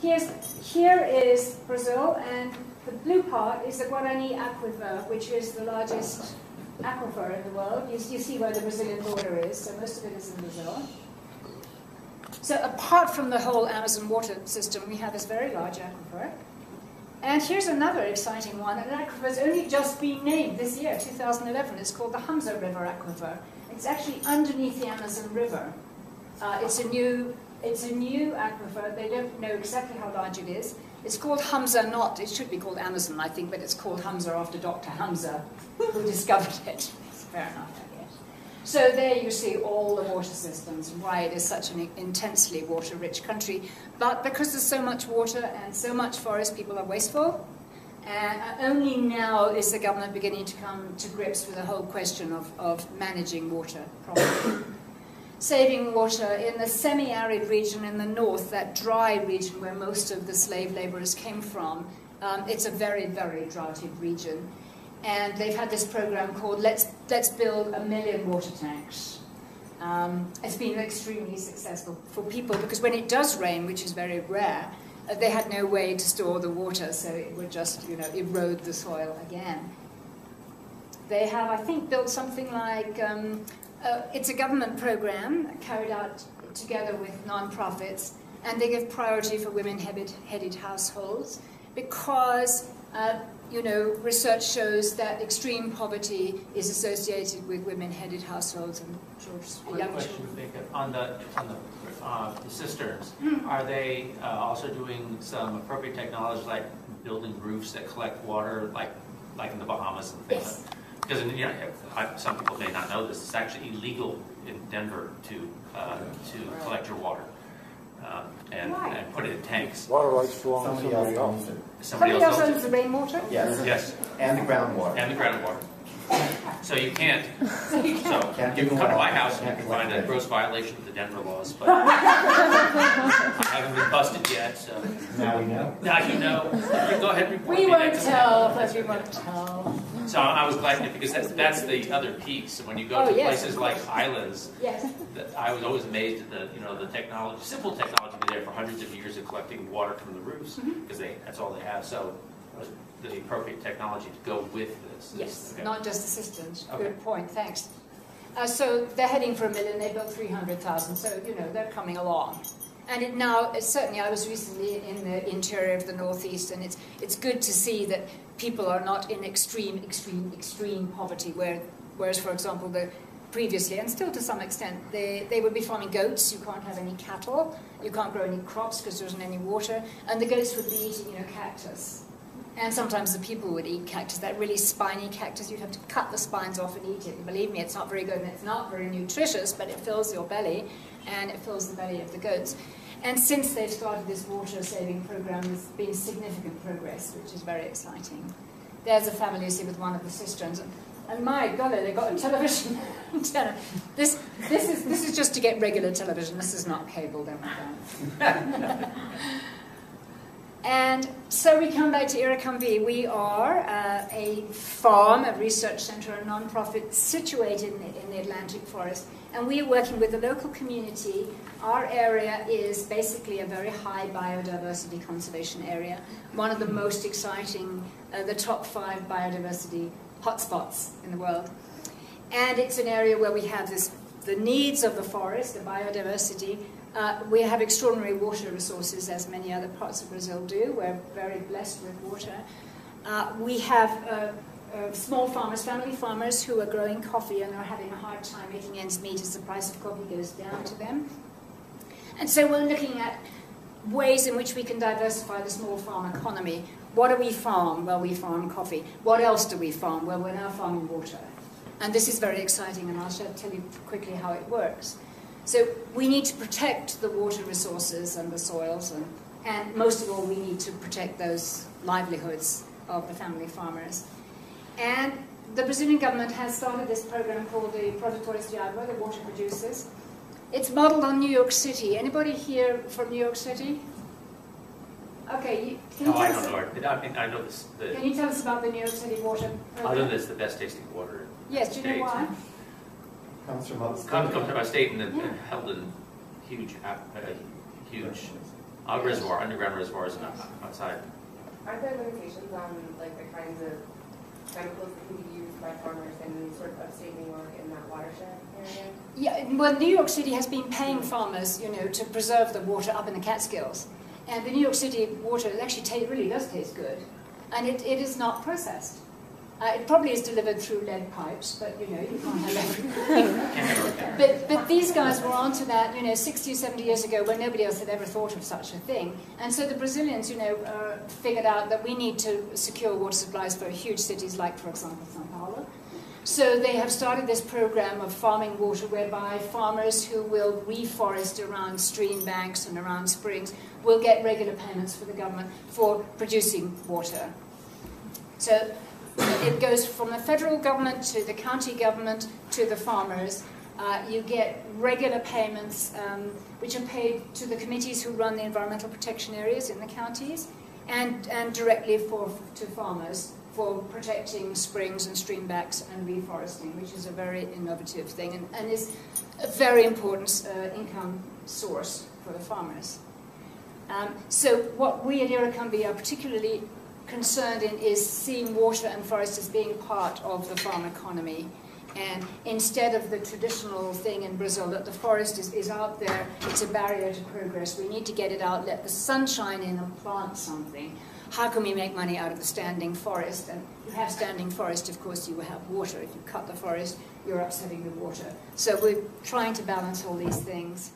Here is Brazil, and the blue part is the Guarani Aquifer, which is the largest aquifer in the world. You see where the Brazilian border is, so most of it is in Brazil. So apart from the whole Amazon water system, we have this very large aquifer. And here's another exciting one. An aquifer has only just been named this year, 2011. It's called the Hamza River Aquifer. It's actually underneath the Amazon River. It's a new aquifer. They don't know exactly how large it is. It's called Hamza, it should be called Amazon, I think, but it's called Hamza after Dr. Hamza, who discovered it. Fair enough, I guess. So there you see all the water systems, why it is such an intensely water-rich country. But because there's so much water and so much forest, people are wasteful. And only now is the government beginning to come to grips with the whole question of managing water properly. Saving water in the semi-arid region in the north, that dry region where most of the slave laborers came from. It's a very, very droughted region. And they've had this program called Let's Build 1 Million Water Tanks. It's been extremely successful for people because when it does rain, which is very rare, they had no way to store the water, so it would just, erode the soil again. They have, I think, built something like, it's a government program carried out together with non-profits, and they give priority for women-headed households because, research shows that extreme poverty is associated with women-headed households and young children. On the cisterns, are they also doing some appropriate technology like building roofs that collect water, like in the Bahamas and things? Yes. Because some people may not know this. It's actually illegal in Denver to collect your water and put it in tanks. Water rights belong to somebody else. Somebody else owns the rainwater? Yes. Yes. And the groundwater. And the groundwater. So you can't. So you can come to my house and you can find a gross violation of the Denver laws, but I haven't been busted yet. So now we know. Now you know. You can go ahead and report we me won't next tell, time. but we won't tell. So I was glad because that's the other piece. And when you go to places like islands, I was always amazed at the technology, simple technology, be there for hundreds of years of collecting water from the roofs because that's all they have. So the appropriate technology to go with this. Yes, okay. Not just the systems. Okay. Good point, thanks. So they're heading for 1 million, they built 300,000, so they're coming along. And certainly I was recently in the interior of the Northeast, and it's good to see that people are not in extreme poverty, whereas, for example, previously, and still to some extent, they would be farming goats. You can't have any cattle, you can't grow any crops because there isn't any water, and the goats would be eating cactus. And sometimes the people would eat cactus, that really spiny cactus. You'd have to cut the spines off and eat it. And believe me, it's not very good and it's not very nutritious, but it fills your belly and it fills the belly of the goats. And since they've started this water-saving program, there's been significant progress, which is very exciting. There's a family, you see, with one of the cisterns. And my golly, they got a television. This is just to get regular television. This is not cable, don't worry. And so we come back to Iracumbi. We are a farm, a research center, a non-profit situated in the Atlantic forest. And we are working with the local community. Our area is basically a very high biodiversity conservation area. One of the most exciting, the top 5 biodiversity hotspots in the world. And it's an area where we have the needs of the forest, the biodiversity. We have extraordinary water resources, as many other parts of Brazil do. We're very blessed with water. We have small farmers, family farmers, who are growing coffee and are having a hard time making ends meet as the price of coffee goes down to them. And so we're looking at ways in which we can diversify the small farm economy. What do we farm? Well, we farm coffee. What else do we farm? Well, we're now farming water. And this is very exciting, and I'll tell you quickly how it works. So we need to protect the water resources and the soils, and most of all, we need to protect those livelihoods of the family farmers. And the Brazilian government has started this program called the Produtores de Água, the water producers. It's modeled on New York City. Anybody here from New York City? Okay, can you tell us? I know this. Can you tell us about the New York City water program? I know this is the best tasting water. Yes, do you know why? Comes from upstate. Comes from my state and held in huge Underground reservoirs and outside. Aren't there limitations on like the kinds of chemicals that can be used by farmers in sort of upstate New York in that watershed area? Yeah, well, New York City has been paying farmers, you know, to preserve the water up in the Catskills. And the New York City water actually really does taste good. And it is not processed. It probably is delivered through lead pipes, but, you know, you can't have everything. but these guys were onto that, you know, 60 or 70 years ago when nobody else had ever thought of such a thing. And so the Brazilians, you know, figured out that we need to secure water supplies for huge cities like, for example, São Paulo. So they have started this program of farming water whereby farmers who will reforest around stream banks and around springs will get regular payments for the government for producing water. So it goes from the federal government to the county government to the farmers. You get regular payments which are paid to the committees who run the environmental protection areas in the counties and directly to farmers for protecting springs and stream banks and reforesting, which is a very innovative thing and is a very important income source for the farmers. So what we at Iracumbi are particularly concerned in is seeing water and forest as being part of the farm economy. And instead of the traditional thing in Brazil that the forest is out there, it's a barrier to progress. We need to get it out, let the sun shine in and plant something. How can we make money out of the standing forest? And if you have standing forest, of course, you will have water. If you cut the forest, you're upsetting the water. So we're trying to balance all these things.